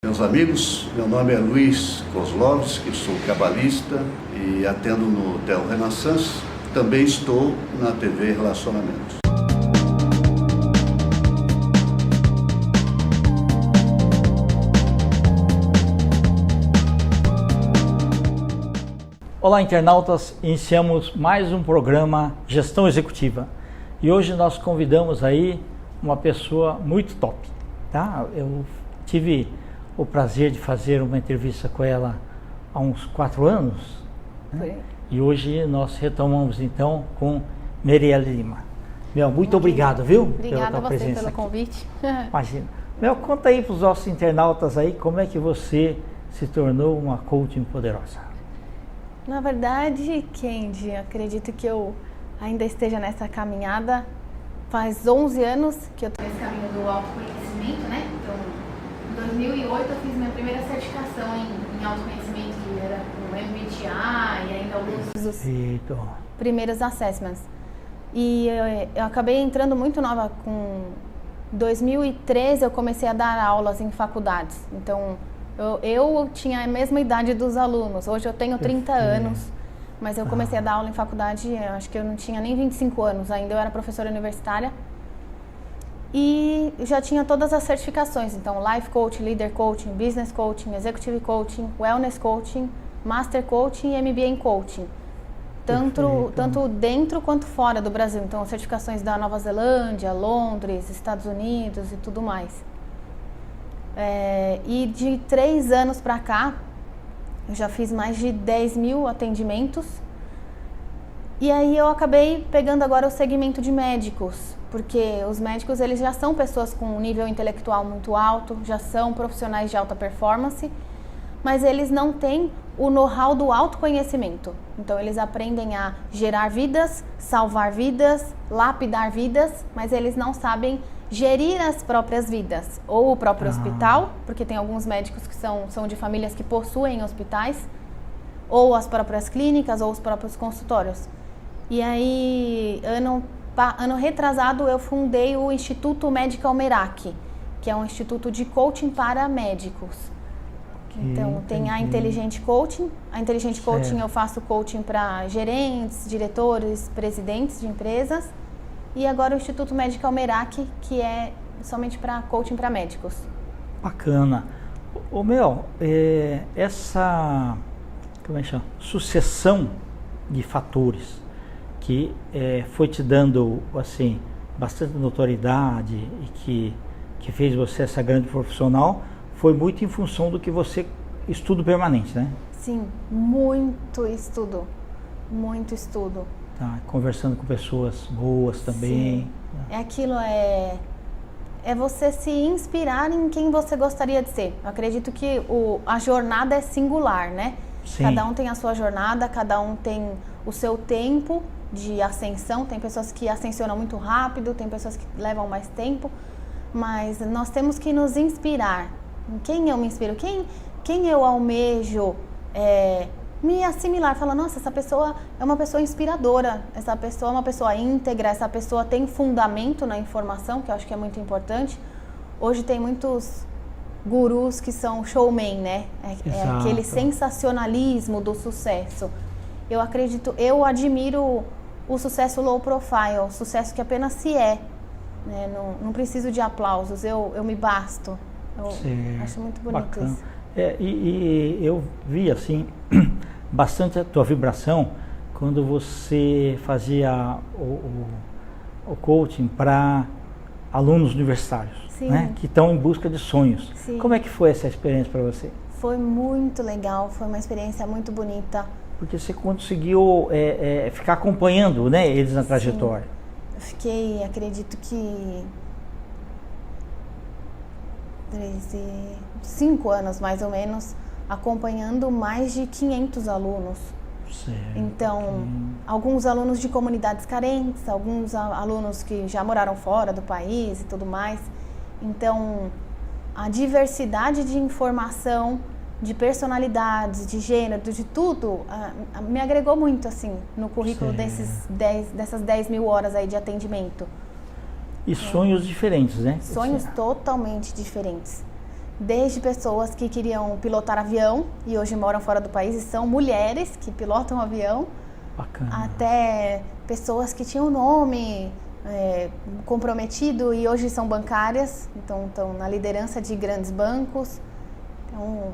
Meus amigos, meu nome é Luiz Kozlovski, sou cabalista e atendo no Hotel Renaissance. Também estou na TV Relacionamentos. Olá, internautas, iniciamos mais um programa Gestão Executiva e hoje nós convidamos aí uma pessoa muito top, tá? Eu tive o prazer de fazer uma entrevista com ela há uns 4 anos, né? E hoje nós retomamos então com Merielle Lima. Mel, muito obrigado, viu? Obrigada a você pelo aqui. Convite. Imagina. Mel, conta aí para os nossos internautas aí como é que você se tornou uma coaching poderosa. Na verdade, Kendi, acredito que eu ainda esteja nessa caminhada. Faz 11 anos que eu estou nesse caminho do autoconhecimento, né? Então, em 2008 eu fiz minha primeira certificação em autoconhecimento, que era o MBTI e ainda alguns dos primeiros assessments. E eu acabei entrando muito nova. Com 2013 eu comecei a dar aulas em faculdades. Então, eu tinha a mesma idade dos alunos. Hoje eu tenho 30 anos, mas eu comecei a dar aula em faculdade, acho que eu não tinha nem 25 anos ainda, eu era professora universitária. E já tinha todas as certificações, então Life Coaching, Leader Coaching, Business Coaching, Executive Coaching, Wellness Coaching, Master Coaching e MBA em Coaching. Tanto dentro quanto fora do Brasil. Então, certificações da Nova Zelândia, Londres, Estados Unidos e tudo mais. E de 3 anos para cá, eu já fiz mais de 10 mil atendimentos. E aí eu acabei pegando agora o segmento de médicos, porque os médicos eles já são pessoas com um nível intelectual muito alto, já são profissionais de alta performance, mas eles não têm o know-how do autoconhecimento. Então eles aprendem a gerar vidas, salvar vidas, lapidar vidas, mas eles não sabem gerir as próprias vidas, ou o próprio hospital, porque tem alguns médicos que são de famílias que possuem hospitais, ou as próprias clínicas, ou os próprios consultórios. E aí, ano retrasado, eu fundei o Instituto Medical Merak, que é um instituto de coaching para médicos. Então, tem a Inteligente Coaching. A Inteligente Coaching eu faço coaching para gerentes, diretores, presidentes de empresas. E agora o Instituto Medical Merak, que é somente para coaching para médicos. Bacana. Ô Mel, essa sucessão de fatores que foi te dando assim, bastante notoriedade e que fez você essa grande profissional, foi muito em função do que você estudo permanente, né? Sim, muito estudo. Muito estudo. Tá, conversando com pessoas boas também. Sim. Aquilo é você se inspirar em quem você gostaria de ser. Eu acredito que a jornada é singular, né? Sim. Cada um tem a sua jornada, cada um tem o seu tempo de ascensão. Tem pessoas que ascensionam muito rápido, tem pessoas que levam mais tempo. Mas nós temos que nos inspirar. Em quem eu me inspiro? Quem eu almejo me assimilar, falar, nossa, essa pessoa é uma pessoa inspiradora, essa pessoa é uma pessoa íntegra, essa pessoa tem fundamento na informação, que eu acho que é muito importante. Hoje tem muitos gurus que são showman, né? É aquele sensacionalismo do sucesso. Eu admiro o sucesso low profile, o sucesso que apenas se é, né? Não preciso de aplausos, eu me basto. Eu acho muito bonito. Bacana. Isso. E eu vi assim bastante a tua vibração quando você fazia o coaching para alunos universitários, né, que estão em busca de sonhos. Sim. Como é que foi essa experiência para você? Foi muito legal, foi uma experiência muito bonita. Porque você conseguiu ficar acompanhando, né, eles na trajetória. Sim. Eu fiquei, acredito que 5 anos mais ou menos, acompanhando mais de 500 alunos. Certo. Então, alguns alunos de comunidades carentes, alguns alunos que já moraram fora do país e tudo mais. Então, a diversidade de informação, de personalidades, de gênero, de tudo, me agregou muito assim no currículo dessas 10 mil horas aí de atendimento. E sonhos diferentes, né? Sonhos totalmente diferentes. desde pessoas que queriam pilotar avião e hoje moram fora do país e são mulheres que pilotam avião, Bacana. até pessoas que tinham nome comprometido e hoje são bancárias, então estão na liderança de grandes bancos. Então,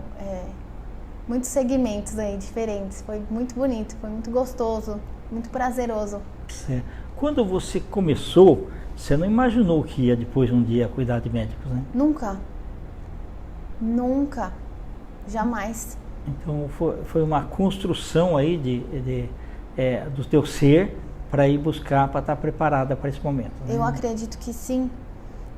muitos segmentos aí diferentes. Foi muito bonito, foi muito gostoso, muito prazeroso. Certo. Quando você começou, você não imaginou que ia depois um dia cuidar de médicos, né? Nunca, jamais. Então foi uma construção aí do teu ser para ir buscar, para estar preparada para esse momento. Né? Eu acredito que sim,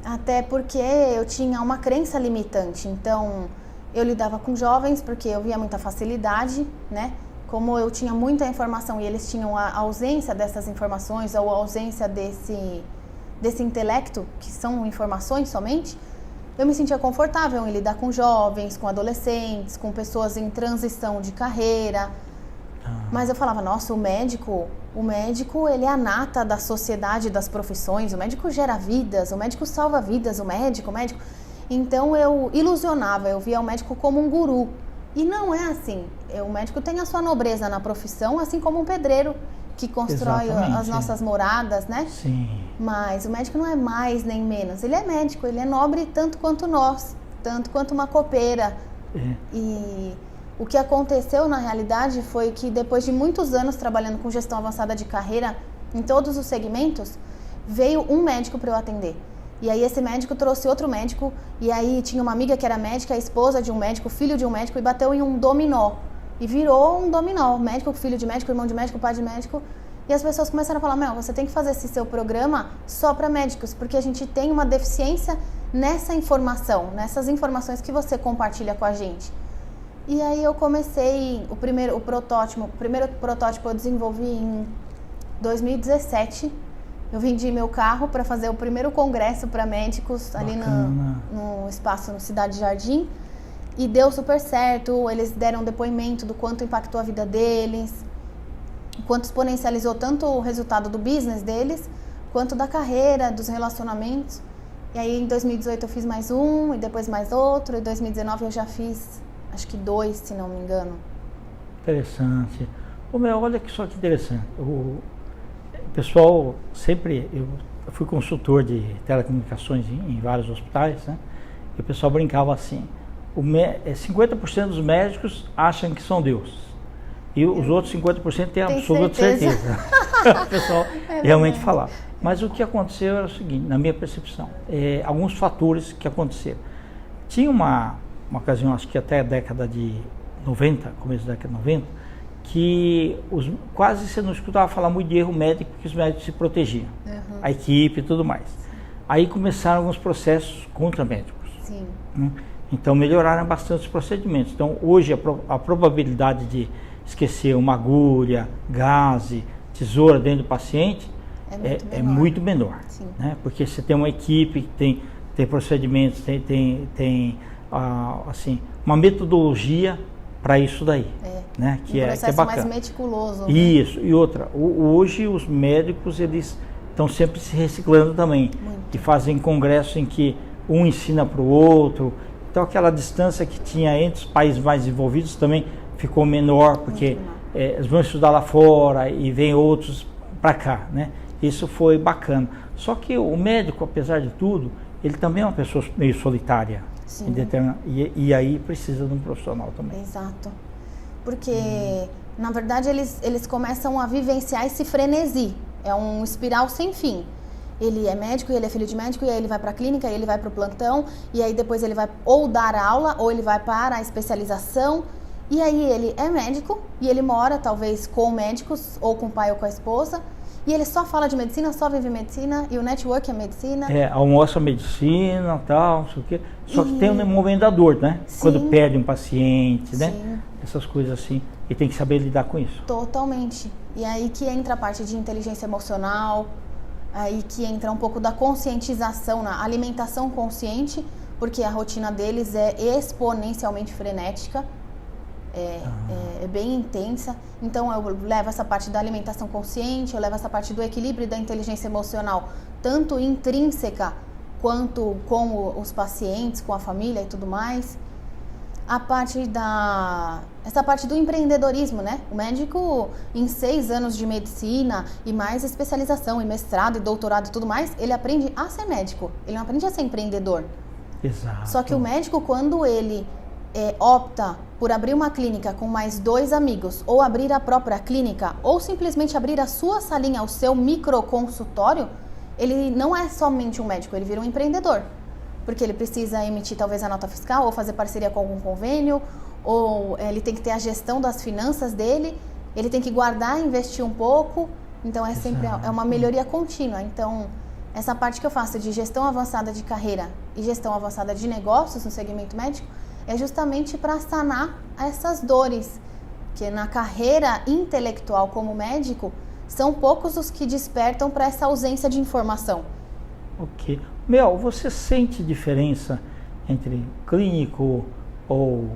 até porque eu tinha uma crença limitante, então eu lidava com jovens porque eu via muita facilidade, né? Como eu tinha muita informação e eles tinham a ausência dessas informações ou a ausência desse intelecto, que são informações somente, eu me sentia confortável em lidar com jovens, com adolescentes, com pessoas em transição de carreira. Mas eu falava, nossa, o médico ele é a nata da sociedade, das profissões, o médico gera vidas, o médico salva vidas, o médico. Então eu ilusionava, eu via o médico como um guru. E não é assim. O médico tem a sua nobreza na profissão, assim como um pedreiro que constrói as nossas moradas, né? Sim. Mas o médico não é mais nem menos. Ele é médico, ele é nobre tanto quanto nós, tanto quanto uma copeira. E o que aconteceu na realidade foi que depois de muitos anos trabalhando com gestão avançada de carreira em todos os segmentos, veio um médico para eu atender. E aí esse médico trouxe outro médico, e aí tinha uma amiga que era médica, a esposa de um médico, filho de um médico, e bateu em um dominó. E virou um dominó, médico, filho de médico, irmão de médico, pai de médico. E as pessoas começaram a falar, você tem que fazer esse seu programa só para médicos, porque a gente tem uma deficiência nessa informação, nessas informações que você compartilha com a gente. E aí eu comecei, o primeiro protótipo eu desenvolvi em 2017. Eu vendi meu carro para fazer o primeiro congresso para médicos. Bacana. Ali no espaço no Cidade Jardim. E deu super certo, eles deram depoimento do quanto impactou a vida deles, quanto exponencializou tanto o resultado do business deles, quanto da carreira, dos relacionamentos. E aí em 2018 eu fiz mais um, e depois mais outro, e em 2019 eu já fiz, acho que 2, se não me engano. Interessante. Olha que só que interessante. O pessoal sempre, eu fui consultor de telecomunicações em vários hospitais, né? E o pessoal brincava assim, 50% dos médicos acham que são Deus. E os outros 50% têm absoluta certeza. O pessoal realmente falava. Mas o que aconteceu era o seguinte, na minha percepção, alguns fatores que aconteceram. Tinha uma ocasião, acho que até a década de 90, começo da década de 90, que quase você não escutava falar muito de erro médico, porque os médicos se protegiam, a equipe e tudo mais. Aí começaram alguns processos contra médicos. Sim. Então melhoraram bastante os procedimentos. Então hoje a probabilidade de esquecer uma agulha, gaze, tesoura dentro do paciente é muito menor, né? Porque você tem uma equipe que tem procedimentos, tem assim, uma metodologia para isso daí, né? Que um processo bacana. Mais meticuloso. Né? Isso, e outra, hoje os médicos eles estão sempre se reciclando também, e fazem congressos em que um ensina para o outro. Então aquela distância que tinha entre os países mais desenvolvidos também ficou menor, porque eles vão estudar lá fora e vem outros para cá, né? Isso foi bacana. Só que o médico, apesar de tudo, ele também é uma pessoa meio solitária. E aí precisa de um profissional também. Exato. Porque, na verdade, eles começam a vivenciar esse frenesi. É um espiral sem fim. Ele é médico e ele é filho de médico, e aí ele vai para a clínica, e ele vai para o plantão, e aí depois ele vai ou dar aula, ou ele vai para a especialização, e aí ele é médico, e ele mora talvez com médicos, ou com o pai ou com a esposa, e ele só fala de medicina, só vive medicina, e o network é medicina. Almoça medicina, tal, não sei o quê. Só que tem um momento da dor, né? Sim. Quando perde um paciente, né? Essas coisas assim, e tem que saber lidar com isso. Totalmente. E aí que entra a parte de inteligência emocional, aí que entra um pouco da conscientização, na alimentação consciente, porque a rotina deles é exponencialmente frenética, é bem intensa. Então eu levo essa parte da alimentação consciente, eu levo essa parte do equilíbrio e da inteligência emocional, tanto intrínseca quanto com os pacientes, com a família e tudo mais. Essa parte do empreendedorismo, né? O médico, em 6 anos de medicina e mais especialização, e mestrado, e doutorado e tudo mais, ele aprende a ser médico, ele não aprende a ser empreendedor. Exato. Só que o médico, quando ele opta por abrir uma clínica com mais 2 amigos, ou abrir a própria clínica, ou simplesmente abrir a sua salinha, o seu microconsultório, ele não é somente um médico, ele vira um empreendedor. Porque ele precisa emitir talvez a nota fiscal, ou fazer parceria com algum convênio, ou ele tem que ter a gestão das finanças dele, ele tem que guardar e investir um pouco. Então é sempre uma melhoria contínua. Então essa parte que eu faço de gestão avançada de carreira e gestão avançada de negócios no segmento médico é justamente para sanar essas dores, que na carreira intelectual como médico, são poucos os que despertam para essa ausência de informação. Ok. Mel, você sente diferença entre clínico ou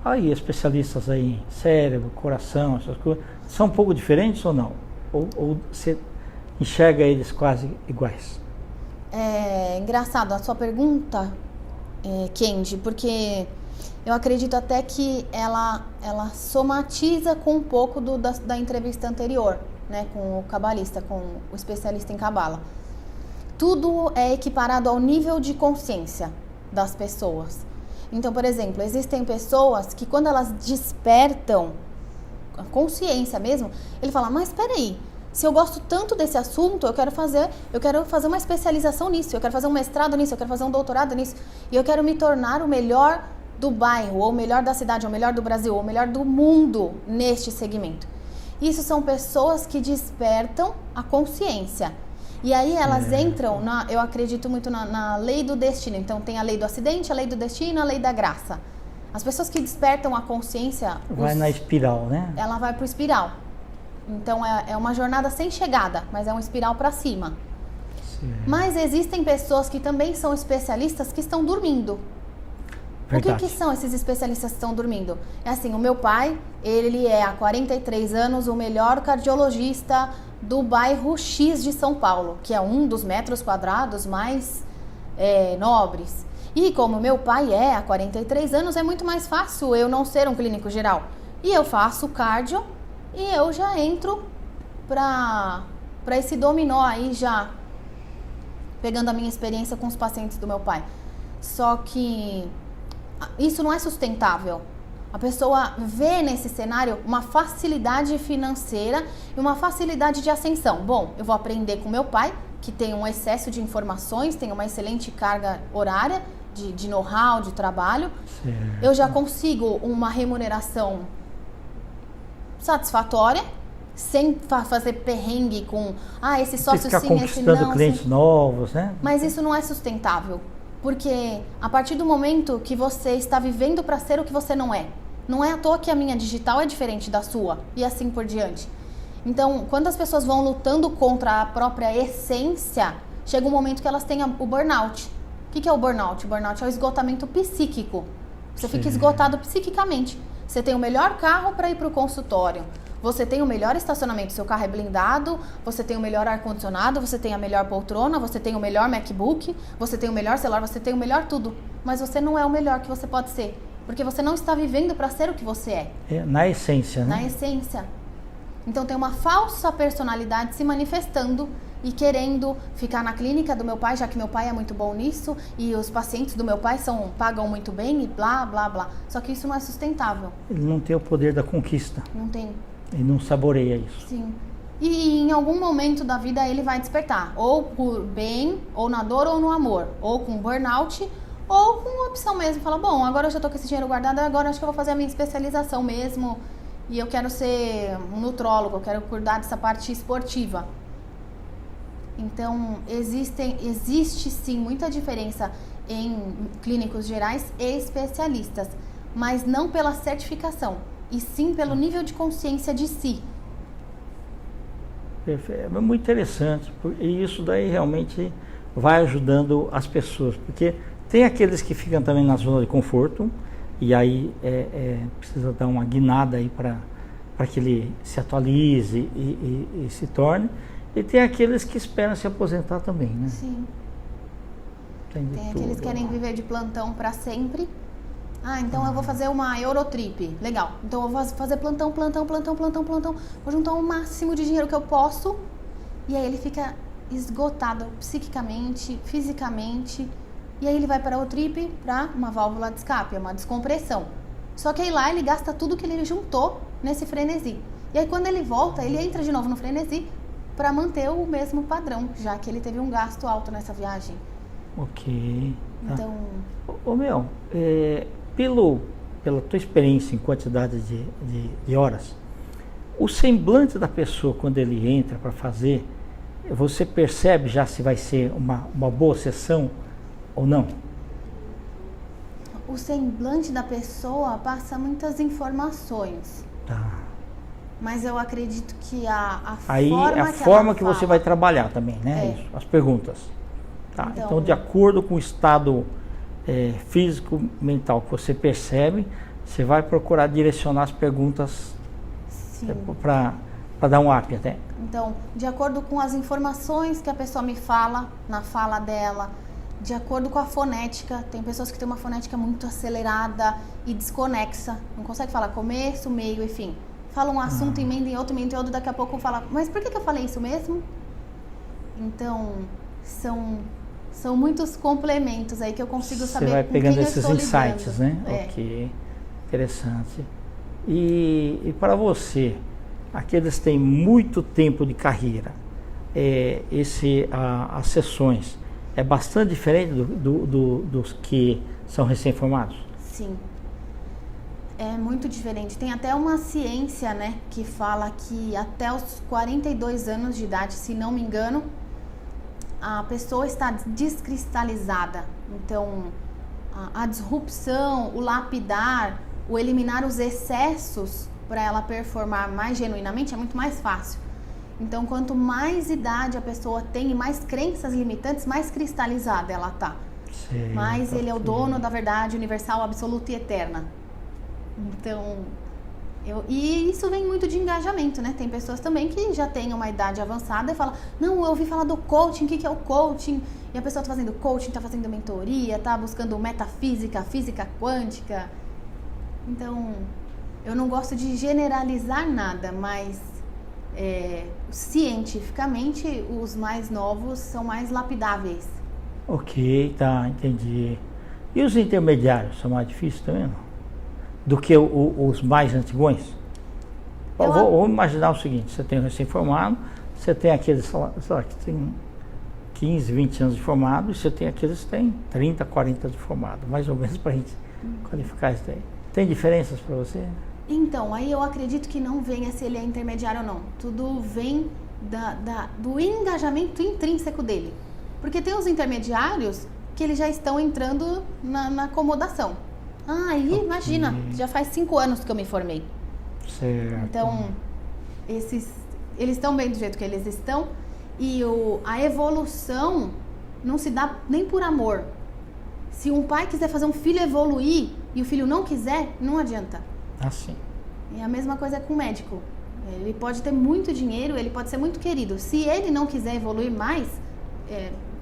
aí especialistas aí em cérebro, coração, essas coisas, são um pouco diferentes ou não? Ou você enxerga eles quase iguais? É engraçado a sua pergunta, Kendi, porque eu acredito até que ela somatiza com um pouco da entrevista anterior, né, com o cabalista, com o especialista em cabala. Tudo é equiparado ao nível de consciência das pessoas. Então, por exemplo, existem pessoas que quando elas despertam a consciência mesmo, ele fala, mas espera aí, se eu gosto tanto desse assunto, eu quero fazer uma especialização nisso, eu quero fazer um mestrado nisso, eu quero fazer um doutorado nisso, e eu quero me tornar o melhor do bairro, ou o melhor da cidade, ou o melhor do Brasil, ou o melhor do mundo neste segmento. Isso são pessoas que despertam a consciência. E aí elas entram, eu acredito muito na lei do destino. Então tem a lei do acidente, a lei do destino, a lei da graça. As pessoas que despertam a consciência... Vai na espiral, né? Ela vai pro espiral. Então é uma jornada sem chegada, mas é uma espiral para cima. Sim. Mas existem pessoas que também são especialistas que estão dormindo. Verdade. O que são esses especialistas que estão dormindo? É assim, o meu pai, ele é há 43 anos o melhor cardiologista do bairro X de São Paulo, que é um dos metros quadrados mais nobres. E como meu pai há 43 anos, é muito mais fácil eu não ser um clínico geral. E eu faço cardio e eu já entro para esse dominó aí, já pegando a minha experiência com os pacientes do meu pai. Só que isso não é sustentável. A pessoa vê nesse cenário uma facilidade financeira e uma facilidade de ascensão. Bom, eu vou aprender com meu pai, que tem um excesso de informações, tem uma excelente carga horária de know-how, de trabalho. Certo. Eu já consigo uma remuneração satisfatória, sem fazer perrengue com esse sócio sim, esse não. Conquistando clientes novos, né? Mas isso não é sustentável. Porque a partir do momento que você está vivendo para ser o que você não é à toa que a minha digital é diferente da sua e assim por diante. Então, quando as pessoas vão lutando contra a própria essência, chega um momento que elas têm o burnout. O que é o burnout? O burnout é o esgotamento psíquico. Você fica esgotado psiquicamente. Você tem o melhor carro para ir para o consultório. Você tem o melhor estacionamento, seu carro é blindado, você tem o melhor ar-condicionado, você tem a melhor poltrona, você tem o melhor MacBook, você tem o melhor celular, você tem o melhor tudo. Mas você não é o melhor que você pode ser, porque você não está vivendo para ser o que você é. Na essência, né? Na essência. Então tem uma falsa personalidade se manifestando e querendo ficar na clínica do meu pai, já que meu pai é muito bom nisso, e os pacientes do meu pai pagam muito bem e blá, blá, blá. Só que isso não é sustentável. Ele não tem o poder da conquista. Não tem. Ele não saboreia isso. Sim. E em algum momento da vida ele vai despertar, ou por bem, ou na dor ou no amor, ou com burnout, ou com uma opção mesmo. Fala, bom, agora eu já tô com esse dinheiro guardado, agora acho que eu vou fazer a minha especialização mesmo, e eu quero ser um nutrólogo, eu quero cuidar dessa parte esportiva. Então, existe sim muita diferença em clínicos gerais e especialistas, mas não pela certificação, e sim pelo nível de consciência de si. Perfeito. É muito interessante, e isso daí realmente vai ajudando as pessoas, porque tem aqueles que ficam também na zona de conforto, e aí precisa dar uma guinada aí para que ele se atualize e se torne, e tem aqueles que esperam se aposentar também, né? Sim. Tem aqueles que querem viver de plantão para sempre. Então eu vou fazer uma Eurotrip. Legal. Então eu vou fazer plantão. Vou juntar o máximo de dinheiro que eu posso. E aí ele fica esgotado psiquicamente, fisicamente. E aí ele vai para a Eurotrip para uma válvula de escape, uma descompressão. Só que aí lá ele gasta tudo que ele juntou nesse frenesi. E aí quando ele volta, ele entra de novo no frenesi para manter o mesmo padrão, já que ele teve um gasto alto nessa viagem. Ok. Tá. Então... pela tua experiência em quantidade de horas, o semblante da pessoa quando ele entra para fazer, você percebe já se vai ser uma boa sessão ou não? O semblante da pessoa passa muitas informações. Tá. Mas eu acredito que a forma que você vai trabalhar também, né? Isso, as perguntas. Tá. Então, de acordo com o estado físico, mental que você percebe, você vai procurar direcionar as perguntas para dar um up até. Então, de acordo com as informações que a pessoa me fala, na fala dela, de acordo com a fonética, tem pessoas que têm uma fonética muito acelerada e desconexa, não consegue falar começo, meio e fim. Fala um assunto, emenda em outro, daqui a pouco fala, mas por que eu falei isso mesmo? Então, são muitos complementos aí que eu consigo saber. Você vai pegando com quem esses eu estou insights, lidando. né? Ok, interessante. E para você, aqueles que têm muito tempo de carreira, as sessões é bastante diferente dos que são recém-formados? Sim, é muito diferente. Tem até uma ciência, né, que fala que até os 42 anos de idade, se não me engano, a pessoa está descristalizada. Então, a disrupção, o lapidar, o eliminar os excessos para ela performar mais genuinamente é muito mais fácil. Então, quanto mais idade a pessoa tem e mais crenças limitantes, mais cristalizada ela está. Mas ele é o dono da verdade universal, absoluta e eterna. Então, e isso vem muito de engajamento, né? Tem pessoas também que já têm uma idade avançada e falam, não, eu ouvi falar do coaching, o que é o coaching? E a pessoa está fazendo coaching, está fazendo mentoria, está buscando metafísica, física quântica. Então, eu não gosto de generalizar nada, mas cientificamente os mais novos são mais lapidáveis. Ok, tá, entendi. E os intermediários são mais difíceis também, não? Do que os mais antigões? Vou imaginar o seguinte, você tem um recém-formado, você tem aqueles, sei lá, que tem 15, 20 anos de formado, e você tem aqueles que têm 30, 40 de formado, mais ou menos para a gente qualificar isso daí. Tem diferenças para você? Então, aí eu acredito que não venha se ele é intermediário ou não. Tudo vem do engajamento intrínseco dele. Porque tem os intermediários que eles já estão entrando na acomodação. Okay. Imagina, já faz 5 anos que eu me formei. Certo. Então, eles estão bem do jeito que eles estão. E a evolução não se dá nem por amor. Se um pai quiser fazer um filho evoluir e o filho não quiser, não adianta. Sim. E a mesma coisa com o médico. Ele pode ter muito dinheiro, ele pode ser muito querido. Se ele não quiser evoluir mais,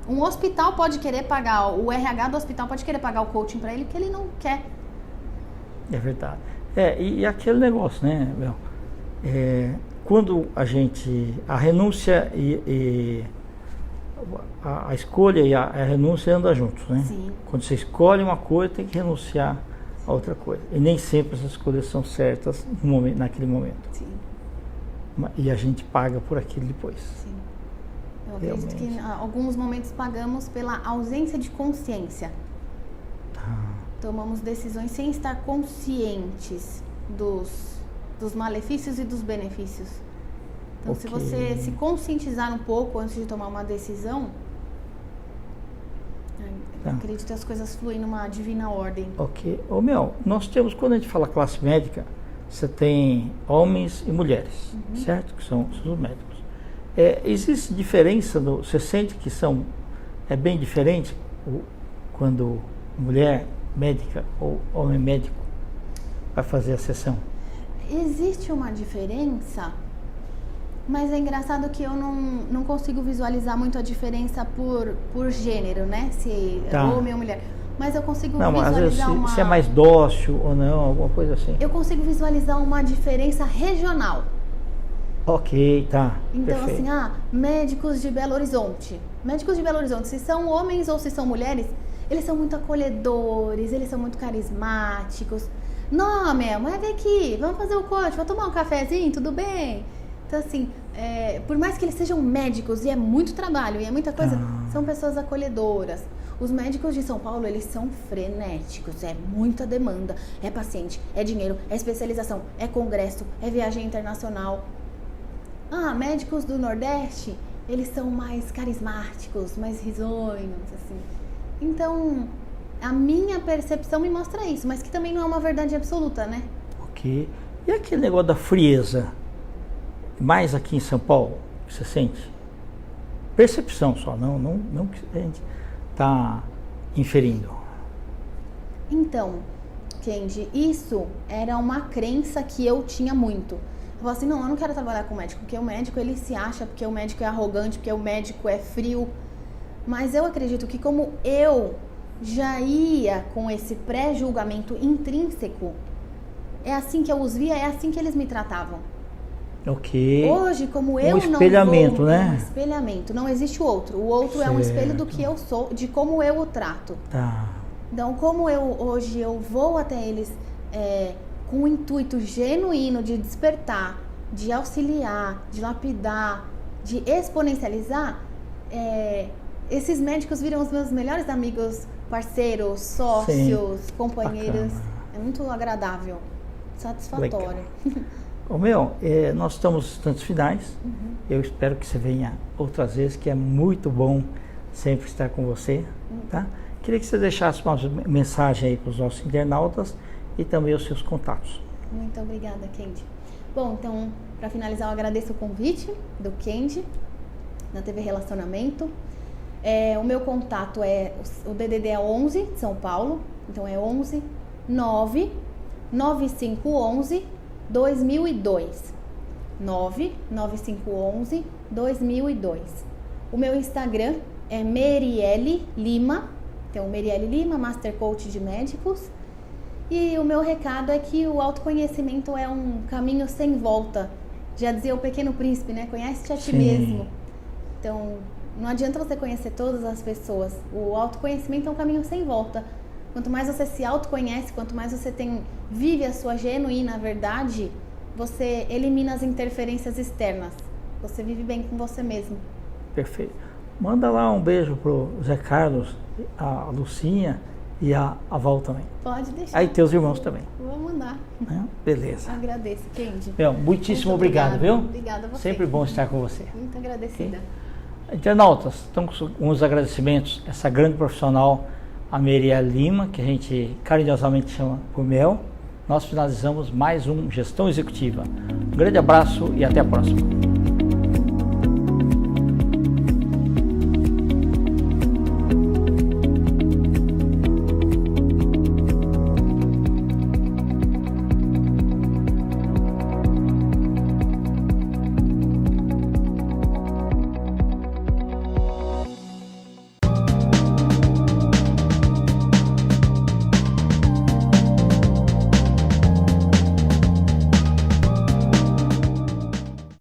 um hospital pode querer pagar, o RH do hospital pode querer pagar o coaching para ele, que ele não quer. É verdade. E aquele negócio, né, Bel? Quando a renúncia e a escolha e a renúncia andam juntos, né? Sim. Quando você escolhe uma coisa, tem que renunciar a outra coisa. E nem sempre as escolhas são certas naquele momento. Sim. E a gente paga por aquilo depois. Sim. Eu acredito que em alguns momentos pagamos pela ausência de consciência. Tomamos decisões sem estar conscientes dos malefícios e dos benefícios. Então, se você se conscientizar um pouco antes de tomar uma decisão, acredito que as coisas fluem numa divina ordem. Ok. Nós temos, quando a gente fala classe médica, você tem homens e mulheres, certo? Que são os médicos. Existe diferença, você sente que é bem diferente quando mulher médica ou homem médico vai fazer a sessão? Existe uma diferença Mas é engraçado que eu não consigo visualizar muito a diferença por gênero, né? Se homem ou mulher. Mas eu consigo visualizar às vezes, se é mais dócil ou não, alguma coisa assim. Eu consigo visualizar uma diferença regional. Ok, tá. Então, perfeito. assim, médicos de Belo Horizonte. Médicos de Belo Horizonte, se são homens ou se são mulheres, eles são muito acolhedores, eles são muito carismáticos. Não, Mel, mas vem aqui, vamos fazer o corte, vamos tomar um cafezinho, tudo bem? Então, assim, por mais que eles sejam médicos, e é muito trabalho, e é muita coisa, são pessoas acolhedoras. Os médicos de São Paulo, eles são frenéticos, é muita demanda, é paciente, é dinheiro, é especialização, é congresso, é viagem internacional. Médicos do Nordeste, eles são mais carismáticos, mais risonhos, assim. Então, a minha percepção me mostra isso, mas que também não é uma verdade absoluta, né? Ok. E aquele negócio da frieza? Mais aqui em São Paulo, você sente? Percepção só, não que a gente está inferindo. Então, Kendi, isso era uma crença que eu tinha muito. Eu falo assim, não, eu não quero trabalhar com médico, porque o médico ele se acha, porque o médico é arrogante, porque o médico é frio. Mas eu acredito que como eu já ia com esse pré-julgamento intrínseco, é assim que eu os via, é assim que eles me tratavam. Ok. Hoje, como eu espelhamento, né? Um espelhamento, não existe o outro. O outro é um espelho do que eu sou, de como eu o trato. Tá. Então, como hoje eu vou até eles com o intuito genuíno de despertar, de auxiliar, de lapidar, de exponencializar, esses médicos viram os meus melhores amigos, parceiros, sócios, companheiros. Bacana. É muito agradável, satisfatório. Nós estamos nos instantes finais. Eu espero que você venha outras vezes, que é muito bom sempre estar com você. Tá? Queria que você deixasse uma mensagem aí para os nossos internautas e também os seus contatos. Muito obrigada, Kendi. Bom, então, para finalizar, eu agradeço o convite do Kendi, da TV Relacionamento. O meu contato o DDD é 11, de São Paulo, então é 11 9 9511 2002. 9 9511 2002. O meu Instagram é Merielle Lima, então Merielle Lima, Master Coach de Médicos. E o meu recado é que o autoconhecimento é um caminho sem volta. Já dizia o Pequeno Príncipe, né? Conhece-te a ti mesmo. Então, não adianta você conhecer todas as pessoas. O autoconhecimento é um caminho sem volta. Quanto mais você se autoconhece, quanto mais você vive a sua genuína verdade, você elimina as interferências externas. Você vive bem com você mesmo. Perfeito. Manda lá um beijo pro Zé Carlos, a Lucinha e a Val também. Pode deixar. Aí teus irmãos também. Vou mandar. Beleza. Agradeço, Kendi. Muitíssimo obrigado, viu? Obrigada a você. Sempre bom estar com você. Muito agradecida. Internautas, estamos com os agradecimentos a essa grande profissional, a Merielle Lima, que a gente carinhosamente chama por Mel. Nós finalizamos mais um Gestão Executiva. Um grande abraço e até a próxima.